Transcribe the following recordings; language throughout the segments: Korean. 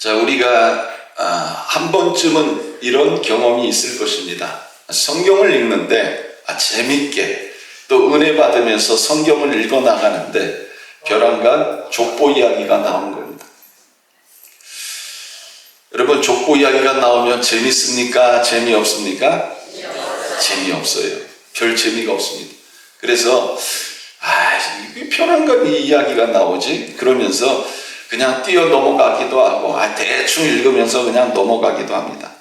자, 우리가 한 번쯤은 이런 경험이 있을 것입니다. 성경을 읽는데 재밌게 또 은혜 받으면서 성경을 읽어 나가는데 벼랑간 족보 이야기가 나오는 겁니다. 여러분, 족보 이야기가 나오면 재밌습니까? 재미없습니까? 재미없어요. 별 재미가 없습니다. 그래서 왜 벼랑간 이 이야기가 나오지? 그러면서 그냥 뛰어 넘어가기도 하고 대충 읽으면서 그냥 넘어가기도 합니다.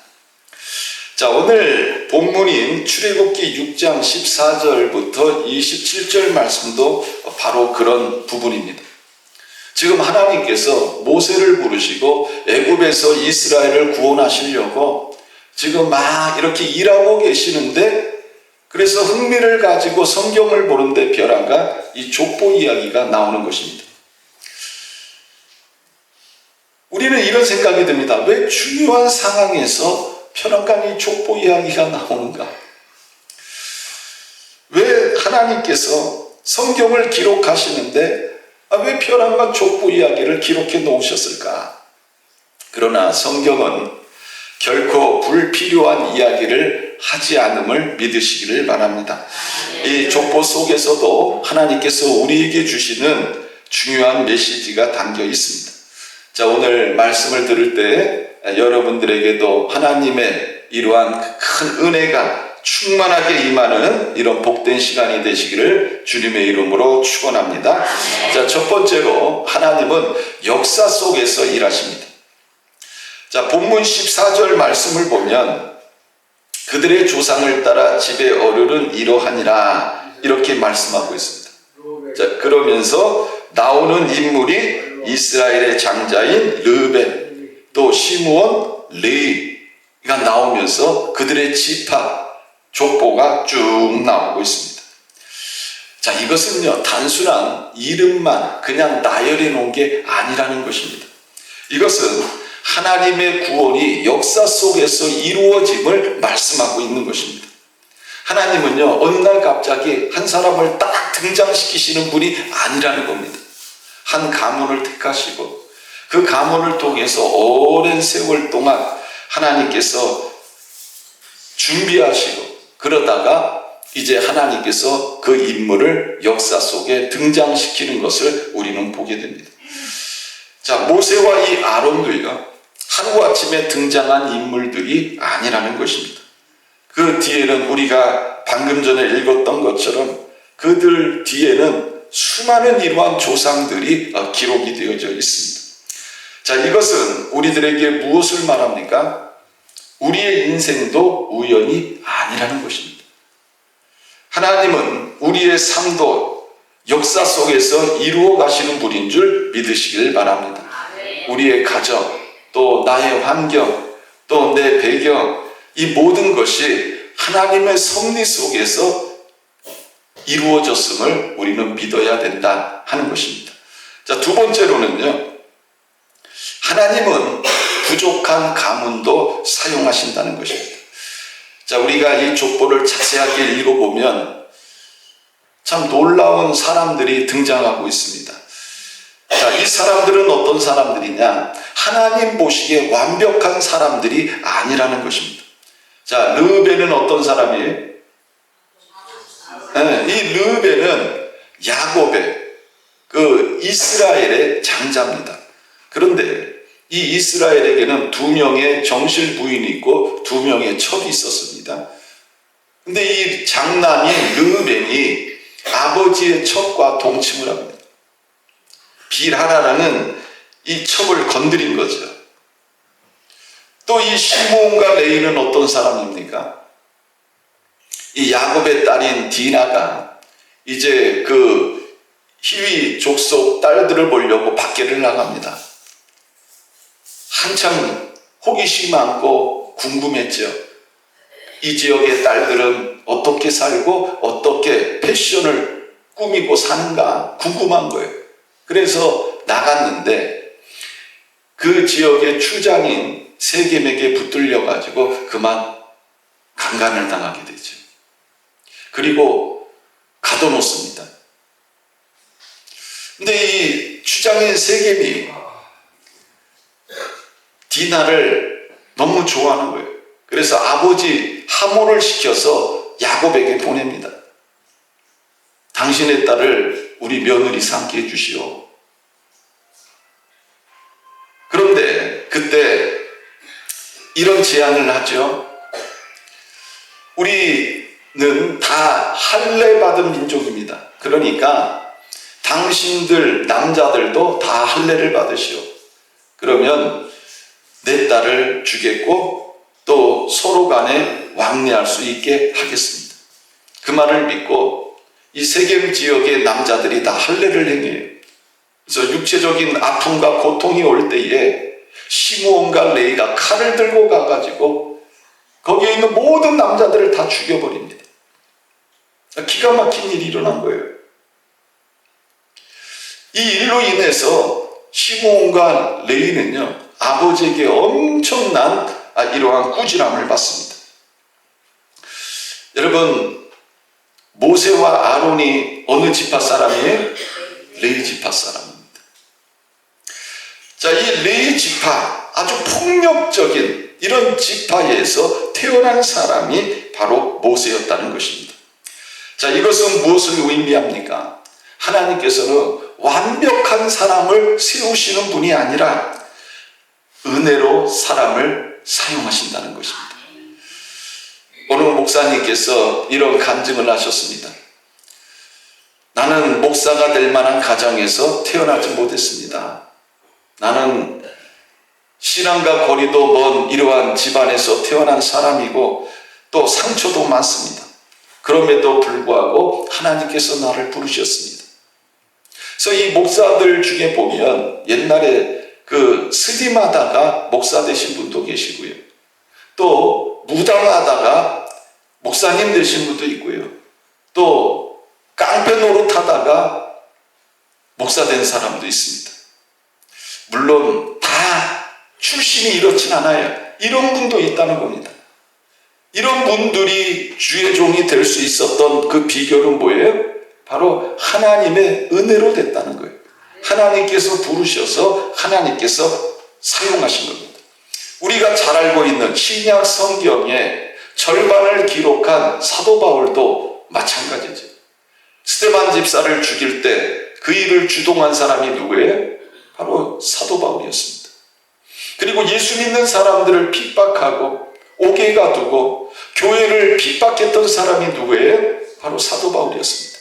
자, 오늘 본문인 출애굽기 6장 14절부터 27절 말씀도 바로 그런 부분입니다. 지금 하나님께서 모세를 부르시고 애굽에서 이스라엘을 구원하시려고 지금 막 이렇게 일하고 계시는데, 그래서 흥미를 가지고 성경을 보는데 벼랑간 이 족보 이야기가 나오는 것입니다. 우리는 이런 생각이 듭니다. 왜 중요한 상황에서 벼랑간 이 족보 이야기가 나오는가? 왜 하나님께서 성경을 기록하시는데 왜 벼랑간 족보 이야기를 기록해 놓으셨을까? 그러나 성경은 결코 불필요한 이야기를 하지 않음을 믿으시기를 바랍니다. 이 족보 속에서도 하나님께서 우리에게 주시는 중요한 메시지가 담겨 있습니다. 자, 오늘 말씀을 들을 때 여러분들에게도 하나님의 이러한 큰 은혜가 충만하게 임하는 이런 복된 시간이 되시기를 주님의 이름으로 축원합니다. 자, 첫 번째로 하나님은 역사 속에서 일하십니다. 자, 본문 14절 말씀을 보면 그들의 조상을 따라 집에 어르는 이러하니라 이렇게 말씀하고 있습니다. 자, 그러면서 나오는 인물이 이스라엘의 장자인 르벤, 또 시므온, 레위가 나오면서 그들의 지파, 족보가 쭉 나오고 있습니다. 자, 이것은요, 단순한 이름만 그냥 나열해 놓은 게 아니라는 것입니다. 이것은 하나님의 구원이 역사 속에서 이루어짐을 말씀하고 있는 것입니다. 하나님은요, 어느 날 갑자기 한 사람을 딱 등장시키시는 분이 아니라는 겁니다. 한 가문을 택하시고 그 가문을 통해서 오랜 세월 동안 하나님께서 준비하시고 그러다가 이제 하나님께서 그 인물을 역사 속에 등장시키는 것을 우리는 보게 됩니다. 자, 모세와 이 아론도요, 하루아침에 등장한 인물들이 아니라는 것입니다. 그 뒤에는 우리가 방금 전에 읽었던 것처럼 그들 뒤에는 수많은 이러한 조상들이 기록이 되어져 있습니다. 자, 이것은 우리들에게 무엇을 말합니까? 우리의 인생도 우연이 아니라는 것입니다. 하나님은 우리의 삶도 역사 속에서 이루어 가시는 분인 줄 믿으시길 바랍니다. 우리의 가정, 또 나의 환경, 또 내 배경, 이 모든 것이 하나님의 섭리 속에서 이루어졌음을 우리는 믿어야 된다 하는 것입니다. 자, 두 번째로는요, 하나님은 부족한 가문도 사용하신다는 것입니다. 자, 우리가 이 족보를 자세하게 읽어보면 참 놀라운 사람들이 등장하고 있습니다. 자, 이 사람들은 어떤 사람들이냐? 하나님 보시기에 완벽한 사람들이 아니라는 것입니다. 자, 르벤은 어떤 사람이에요? 이 르벤은 야곱의 그 이스라엘의 장자입니다. 그런데 이 이스라엘에게는 2명의 정실 부인이 있고 2명의 첩이 있었습니다. 근데 이 장남인 르벤이 아버지의 첩과 동침을 합니다. 빌하라라는 이 첩을 건드린 거죠. 또 이 시므온과 레위는 어떤 사람입니까? 이 야곱의 딸인 디나가 이제 그 히위 족속 딸들을 보려고 밖에를 나갑니다. 한참 호기심이 많고 궁금했죠. 이 지역의 딸들은 어떻게 살고 어떻게 패션을 꾸미고 사는가 궁금한 거예요. 그래서 나갔는데 그 지역의 추장인 세겜에게 붙들려 가지고 그만 강간을 당하게 되죠. 그리고 가둬놓습니다. 근데 이 추장인 세겜이 디나를 너무 좋아하는 거예요. 그래서 아버지 하모를 시켜서 야곱에게 보냅니다. 당신의 딸을 우리 며느리 삼게 해주시오. 그런데 그때 이런 제안을 하죠. 우리는 다 할례 받은 민족입니다. 그러니까 당신들 남자들도 다 할례를 받으시오. 그러면 내 딸을 주겠고 또 서로 간에 왕래할 수 있게 하겠습니다. 그 말을 믿고 이 세겜 지역의 남자들이 다 할례를 행해요. 그래서 육체적인 아픔과 고통이 올 때에 시므온과 레이가 칼을 들고 가가지고 거기에 있는 모든 남자들을 다 죽여버립니다. 기가 막힌 일이 일어난 거예요. 이 일로 인해서 시므온과 레이는요, 아버지에게 엄청난 이러한 꾸지람을 받습니다. 여러분, 모세와 아론이 어느 지파 사람이에요? 레위 지파 사람입니다. 자, 이 레위 지파, 아주 폭력적인 이런 지파에서 태어난 사람이 바로 모세였다는 것입니다. 자, 이것은 무엇을 의미합니까? 하나님께서는 완벽한 사람을 세우시는 분이 아니라 은혜로 사람을 사용하신다는 것입니다. 오늘 목사님께서 이런 간증을 하셨습니다. 나는 목사가 될 만한 가정에서 태어나지 못했습니다. 나는 신앙과 거리도 먼 이러한 집안에서 태어난 사람이고 또 상처도 많습니다. 그럼에도 불구하고 하나님께서 나를 부르셨습니다. 그래서 이 목사들 중에 보면 옛날에 그 스님하다가 목사 되신 분도 계시고요. 또 무당하다가 목사님 되신 분도 있고요. 또 깡패 노릇하다가 목사 된 사람도 있습니다. 물론 다 출신이 이렇진 않아요. 이런 분도 있다는 겁니다. 이런 분들이 주의 종이 될 수 있었던 그 비결은 뭐예요? 바로 하나님의 은혜로 됐다는 거예요. 하나님께서 부르셔서 하나님께서 사용하신 겁니다. 우리가 잘 알고 있는 신약 성경의 절반을 기록한 사도 바울도 마찬가지죠. 스데반 집사를 죽일 때 그 일을 주동한 사람이 누구예요? 바로 사도 바울이었습니다. 그리고 예수 믿는 사람들을 핍박하고 옥에 가두고 교회를 핍박했던 사람이 누구예요? 바로 사도 바울이었습니다.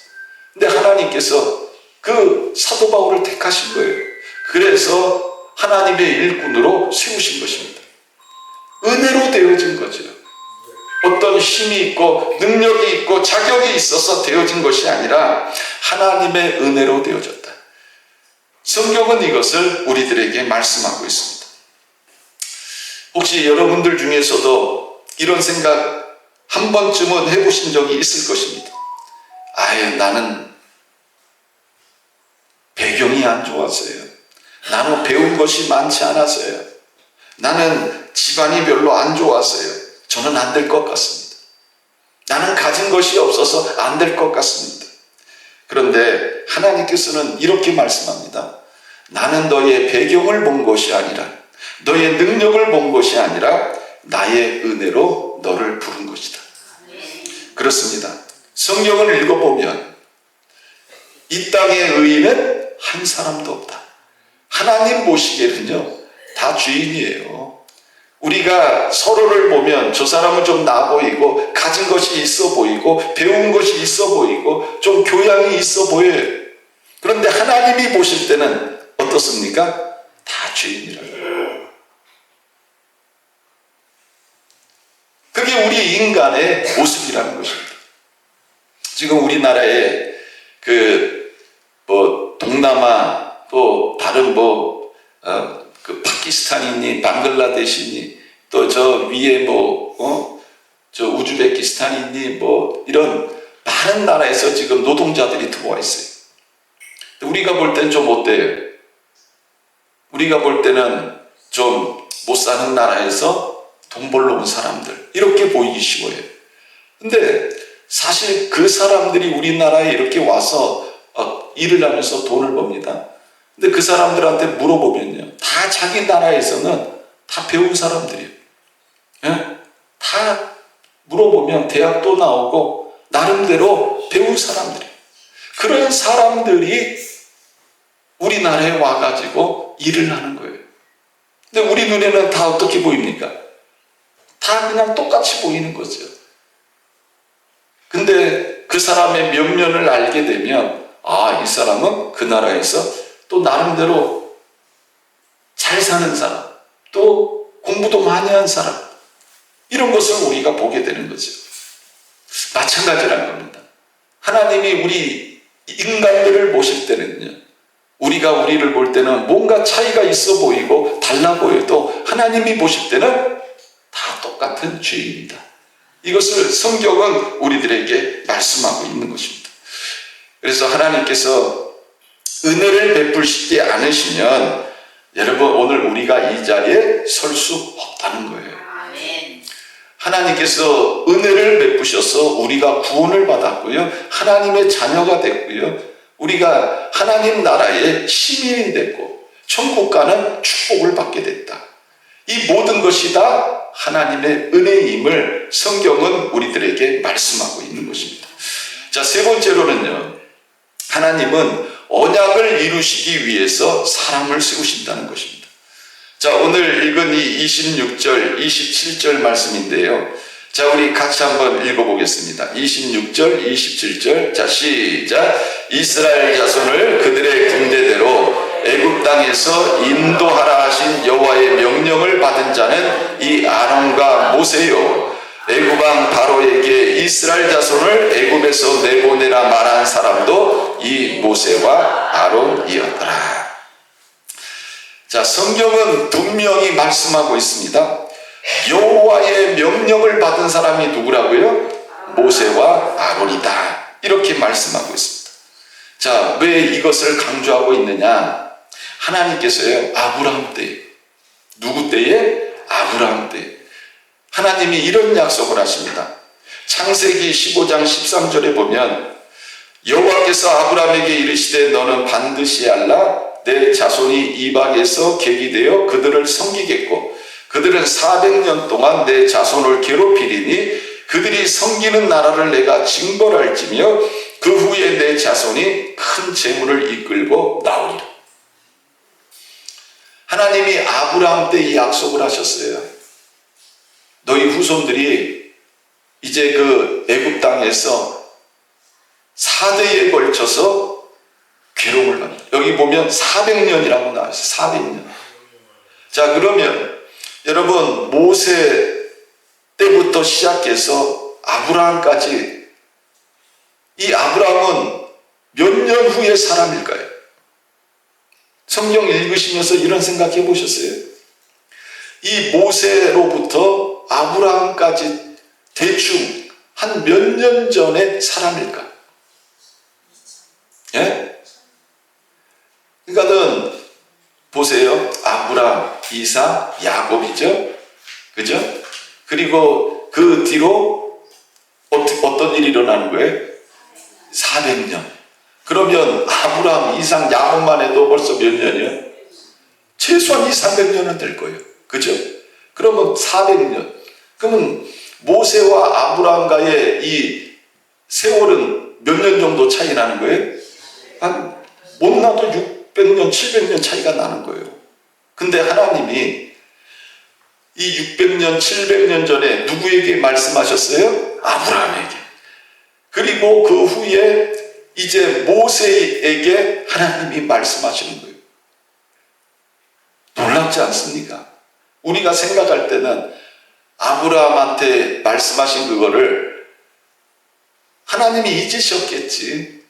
근데 하나님께서 그 사도 바울을 택하신 거예요. 그래서 하나님의 일꾼으로 세우신 것입니다. 은혜로 되어진 거죠. 어떤 힘이 있고 능력이 있고 자격이 있어서 되어진 것이 아니라 하나님의 은혜로 되어졌다. 성경은 이것을 우리들에게 말씀하고 있습니다. 혹시 여러분들 중에서도 이런 생각 한 번쯤은 해보신 적이 있을 것입니다. 아유, 나는 배경이 안 좋았어요. 나는 배운 것이 많지 않았어요. 나는 집안이 별로 안 좋았어요. 저는 안 될 것 같습니다. 나는 가진 것이 없어서 안 될 것 같습니다. 그런데 하나님께서는 이렇게 말씀합니다. 나는 너의 배경을 본 것이 아니라 너의 능력을 본 것이 아니라 나의 은혜로 너를 부른 것이다. 그렇습니다. 성경을 읽어보면 이 땅의 의인은 한 사람도 없다. 하나님 보시기에는요, 다 주인이에요. 우리가 서로를 보면 저 사람은 좀 나아 보이고 가진 것이 있어 보이고 배운 것이 있어 보이고 좀 교양이 있어 보여요. 그런데 하나님이 보실 때는 어떻습니까? 다 주인이라고요. 그게 우리 인간의 모습이라는 것입니다. 지금 우리나라에 동남아 또 다른 파키스탄이니 방글라데시니 또 저 위에 저 우즈베키스탄이니 이런 많은 나라에서 지금 노동자들이 들어와 있어요. 우리가 볼 때는 좀 어때요? 우리가 볼 때는 좀 못 사는 나라에서 돈 벌러 온 사람들 이렇게 보이기 쉬워요. 근데 사실 그 사람들이 우리나라에 이렇게 와서 일을 하면서 돈을 법니다. 근데 그 사람들한테 물어보면요, 다 자기 나라에서는 다 배운 사람들이에요. 예? 다 물어보면 대학도 나오고 나름대로 배운 사람들이에요. 그런 사람들이 우리나라에 와가지고 일을 하는 거예요. 근데 우리 눈에는 다 어떻게 보입니까? 다 그냥 똑같이 보이는 거죠. 근데 그 사람의 면면을 알게 되면 이 사람은 그 나라에서 또 나름대로 잘 사는 사람, 또 공부도 많이 한 사람, 이런 것을 우리가 보게 되는 거죠. 마찬가지라는 겁니다. 하나님이 우리 인간들을 보실 때는요, 우리가 우리를 볼 때는 뭔가 차이가 있어 보이고 달라 보여도 하나님이 보실 때는 다 똑같은 죄입니다. 이것을 성경은 우리들에게 말씀하고 있는 것입니다. 그래서 하나님께서 은혜를 베푸시지 않으시면 여러분 오늘 우리가 이 자리에 설 수 없다는 거예요. 하나님께서 은혜를 베푸셔서 우리가 구원을 받았고요, 하나님의 자녀가 됐고요, 우리가 하나님 나라의 시민이 됐고 천국 가는 축복을 받게 됐다. 이 모든 것이 다 하나님의 은혜임을 성경은 우리들에게 말씀하고 있는 것입니다. 자, 세 번째로는요, 하나님은 언약을 이루시기 위해서 사람을 세우신다는 것입니다. 자, 오늘 읽은 이 26절, 27절 말씀인데요. 자, 우리 같이 한번 읽어보겠습니다. 26절, 27절. 자, 시작. 이스라엘 자손을 그들의 군대대로 애굽 땅에서 인도하라 하신 여호와의 명령을 받은 자는 이 아론과 모세요. 애굽 왕 바로에게 이스라엘 자손을 애굽에서 내보내라 말한 사람도 이 모세와 아론이었더라. 자, 성경은 분명히 말씀하고 있습니다. 여호와의 명령을 받은 사람이 누구라고요? 모세와 아론이다. 이렇게 말씀하고 있습니다. 자, 왜 이것을 강조하고 있느냐? 하나님께서요, 아브라함 때, 누구 때에? 아브라함 때 하나님이 이런 약속을 하십니다. 창세기 15장 13절에 보면 여호와께서 아브라함에게 이르시되 너는 반드시 알라 내 자손이 이방에서 객이 되어 그들을 섬기겠고 그들은 400년 동안 내 자손을 괴롭히리니 그들이 섬기는 나라를 내가 징벌할지며 그 후에 내 자손이 큰 재물을 이끌고 나오리라. 하나님이 아브라함 때 이 약속을 하셨어요. 너희 후손들이 이제 그 애굽 땅에서 4대에 걸쳐서 괴로움을 받는다. 여기 보면 400년이라고 나와있어요. 400년. 자, 그러면 여러분 모세 때부터 시작해서 아브라함까지 이 아브라함은 몇 년 후의 사람일까요? 성경 읽으시면서 이런 생각해 보셨어요? 이 모세로부터 아브라함까지 대충 한 몇 년 전의 사람일까? 예? 그러니까는 보세요. 아브라함, 이삭, 야곱이죠? 그죠? 그리고 그 뒤로 어떤 일이 일어나는 거예요? 400년. 그러면 아브라함, 이삭, 야곱만 해도 벌써 몇 년이요? 최소한 300년은 될 거예요. 그죠? 그러면 400년. 그러면 모세와 아브라함과의 이 세월은 몇 년 정도 차이 나는 거예요? 한 못나도 600년, 700년 차이가 나는 거예요. 근데 하나님이 이 600년, 700년 전에 누구에게 말씀하셨어요? 아브라함에게. 그리고 그 후에 이제 모세에게 하나님이 말씀하시는 거예요. 놀랍지 않습니까? 우리가 생각할 때는 아브라함한테 말씀하신 그거를 하나님이 잊으셨겠지.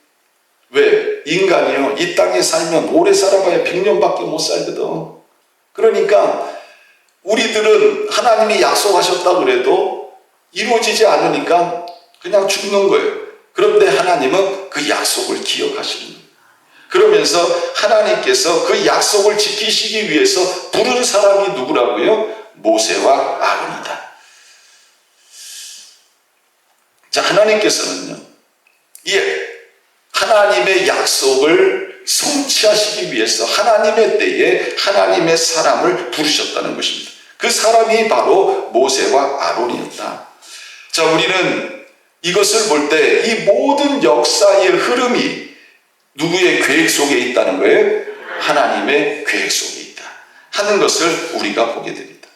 왜? 인간이요, 이 땅에 살면 오래 살아봐야 100년밖에 못 살거든. 그러니까 우리들은 하나님이 약속하셨다 그래도 이루어지지 않으니까 그냥 죽는 거예요. 그런데 하나님은 그 약속을 기억하시는 거예요. 그러면서 하나님께서 그 약속을 지키시기 위해서 부른 사람이 누구라고요? 모세와 아론이다. 자, 하나님께서는요, 이 하나님의 약속을 성취하시기 위해서 하나님의 때에 하나님의 사람을 부르셨다는 것입니다. 사람이 바로 모세와 아론이었다. 자, 우리는 이것을 볼 때 이 모든 역사의 흐름이 누구의 계획 속에 있다는 거예요? 하나님의 계획 속에 있다 하는 것을 우리가 보게 됩니다.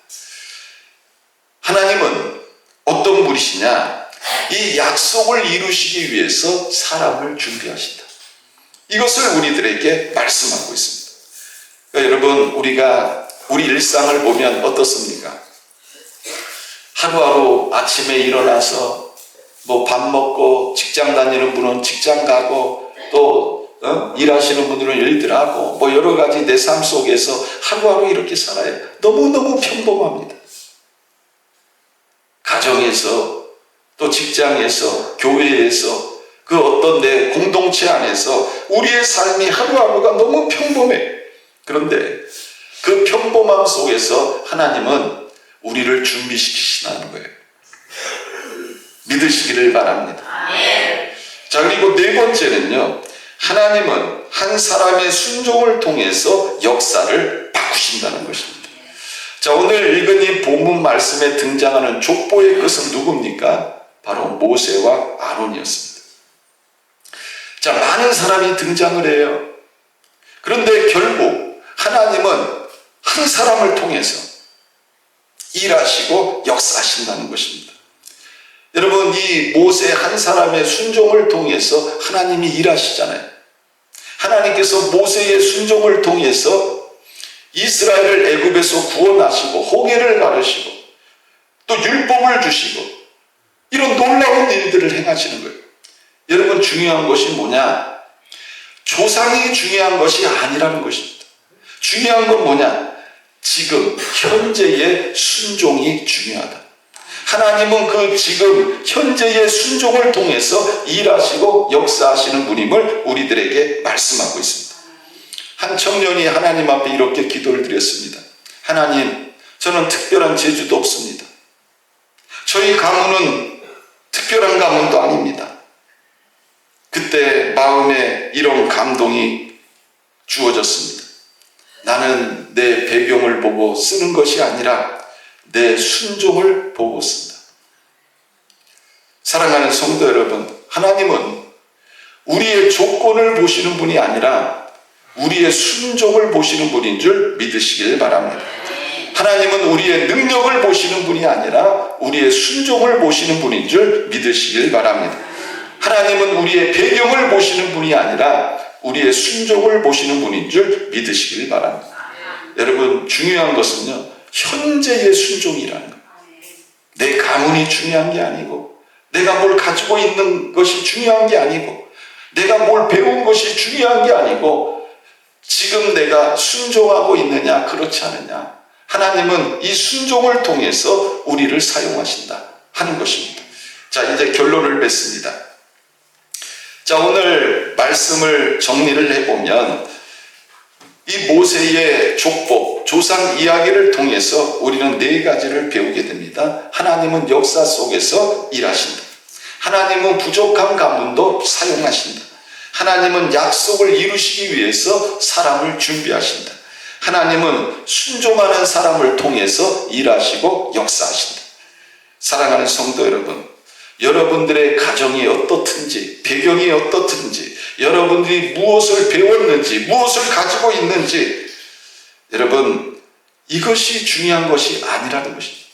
하나님은 어떤 분이시냐? 이 약속을 이루시기 위해서 사람을 준비하신다. 이것을 우리들에게 말씀하고 있습니다. 그러니까 여러분, 우리가 우리 일상을 보면 어떻습니까? 하루하루 아침에 일어나서 밥 먹고, 직장 다니는 분은 직장 가고, 또 일하시는 분들은 일들 하고, 여러 가지 내 삶 속에서 하루하루 이렇게 살아요. 너무너무 평범합니다. 가정에서, 또 직장에서, 교회에서, 그 어떤 내 공동체 안에서 우리의 삶이 하루하루가 너무 평범해. 그런데 그 평범함 속에서 하나님은 우리를 준비시키시는 거예요. 믿으시기를 바랍니다. 자, 그리고 네 번째는요, 하나님은 한 사람의 순종을 통해서 역사를 바꾸신다는 것입니다. 자, 오늘 읽은 이 본문 말씀에 등장하는 족보의 끝은 누굽니까? 바로 모세와 아론이었습니다. 자, 많은 사람이 등장을 해요. 그런데 결국 하나님은 한 사람을 통해서 일하시고 역사하신다는 것입니다. 여러분, 이 모세 한 사람의 순종을 통해서 하나님이 일하시잖아요. 하나님께서 모세의 순종을 통해서 이스라엘을 애굽에서 구원하시고 호계를 가르시고 또 율법을 주시고 이런 놀라운 일들을 행하시는 거예요. 여러분, 중요한 것이 뭐냐? 조상이 중요한 것이 아니라는 것입니다. 중요한 건 뭐냐? 지금 현재의 순종이 중요하다. 하나님은 그 지금 현재의 순종을 통해서 일하시고 역사하시는 분임을 우리들에게 말씀하고 있습니다. 한 청년이 하나님 앞에 이렇게 기도를 드렸습니다. 하나님, 저는 특별한 재주도 없습니다. 저희 가문은 특별한 가문도 아닙니다. 그때 마음에 이런 감동이 주어졌습니다. 나는 내 배경을 보고 쓰는 것이 아니라 내 순종을 보고 쓴다. 사랑하는 성도 여러분, 하나님은 우리의 조건을 보시는 분이 아니라 우리의 순종을 보시는 분인 줄 믿으시길 바랍니다. 하나님은 우리의 능력을 보시는 분이 아니라 우리의 순종을 보시는 분인 줄 믿으시길 바랍니다. 하나님은 우리의 배경을 보시는 분이 아니라 우리의 순종을 보시는 분인 줄 믿으시길 바랍니다. 여러분, 중요한 것은요, 현재의 순종이라는 거예요. 내 가문이 중요한 게 아니고, 내가 뭘 가지고 있는 것이 중요한 게 아니고, 내가 뭘 배운 것이 중요한 게 아니고, 지금 내가 순종하고 있느냐 그렇지 않느냐, 하나님은 이 순종을 통해서 우리를 사용하신다 하는 것입니다. 자, 이제 결론을 맺습니다. 자, 오늘 말씀을 정리를 해보면 이 모세의 족보, 조상 이야기를 통해서 우리는 네 가지를 배우게 됩니다. 하나님은 역사 속에서 일하신다. 하나님은 부족한 가문도 사용하신다. 하나님은 약속을 이루시기 위해서 사람을 준비하신다. 하나님은 순종하는 사람을 통해서 일하시고 역사하신다. 사랑하는 성도 여러분, 여러분들의 가정이 어떻든지, 배경이 어떻든지, 여러분들이 무엇을 배웠는지, 무엇을 가지고 있는지, 여러분, 이것이 중요한 것이 아니라는 것입니다.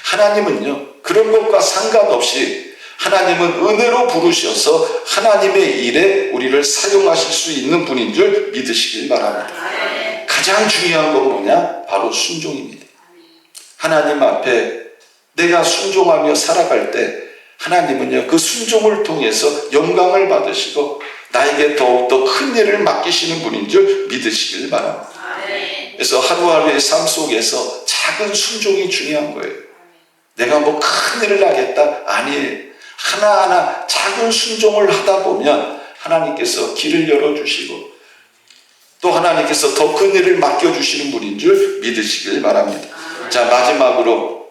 하나님은요, 그런 것과 상관없이 하나님은 은혜로 부르셔서 하나님의 일에 우리를 사용하실 수 있는 분인 줄 믿으시길 바랍니다. 가장 중요한 건 뭐냐? 바로 순종입니다. 하나님 앞에 내가 순종하며 살아갈 때 하나님은요, 그 순종을 통해서 영광을 받으시고 나에게 더욱더 큰 일을 맡기시는 분인 줄 믿으시길 바랍니다. 그래서 하루하루의 삶 속에서 작은 순종이 중요한 거예요. 내가 뭐 큰 일을 하겠다? 아니에요. 하나하나 작은 순종을 하다 보면 하나님께서 길을 열어주시고 또 하나님께서 더 큰 일을 맡겨주시는 분인 줄 믿으시길 바랍니다. 자, 마지막으로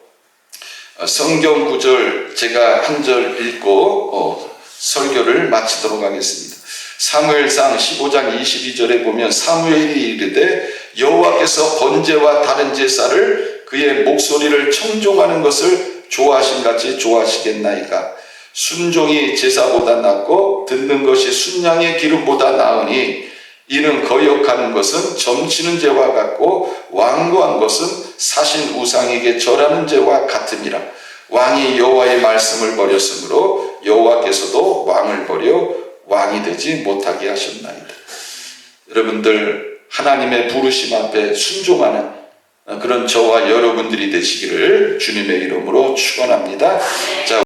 성경 구절 제가 한 절 읽고 설교를 마치도록 하겠습니다. 사무엘상 15장 22절에 보면 사무엘이 이르되 여호와께서 번제와 다른 제사를 그의 목소리를 청종하는 것을 좋아하신 같이 좋아하시겠나이까. 순종이 제사보다 낫고 듣는 것이 순양의 기름보다 나으니 이는 거역하는 것은 점치는 죄와 같고 완고한 것은 사신 우상에게 절하는 죄와 같음이라. 왕이 여호와의 말씀을 버렸으므로 여호와께서도 왕을 버려 왕이 되지 못하게 하셨나이다. 여러분들 하나님의 부르심 앞에 순종하는 그런 저와 여러분들이 되시기를 주님의 이름으로 축원합니다. 자,